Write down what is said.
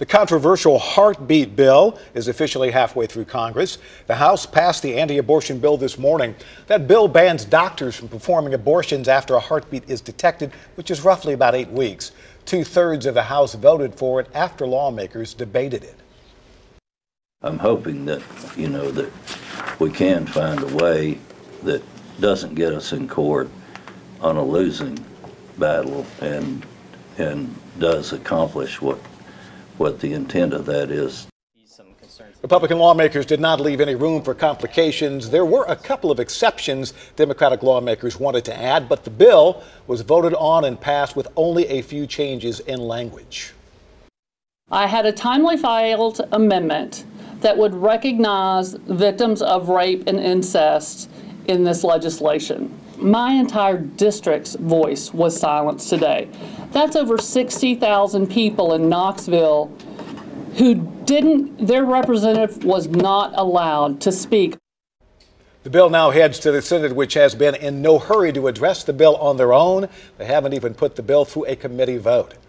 The controversial heartbeat bill is officially halfway through Congress. The House passed the anti-abortion bill this morning. That bill bans doctors from performing abortions after a heartbeat is detected, which is roughly about 8 weeks. 2/3 of the House voted for it after lawmakers debated it. I'm hoping that, that we can find a way that doesn't get us in court on a losing battle and does accomplish what the intent of that is. Republican lawmakers did not leave any room for complications. There were a couple of exceptions Democratic lawmakers wanted to add, but the bill was voted on and passed with only a few changes in language. I had a timely filed amendment that would recognize victims of rape and incest in this legislation. My entire district's voice was silenced today. That's over 60,000 people in Knoxville who their representative was not allowed to speak. The bill now heads to the Senate, which has been in no hurry to address the bill on their own. They haven't even put the bill through a committee vote.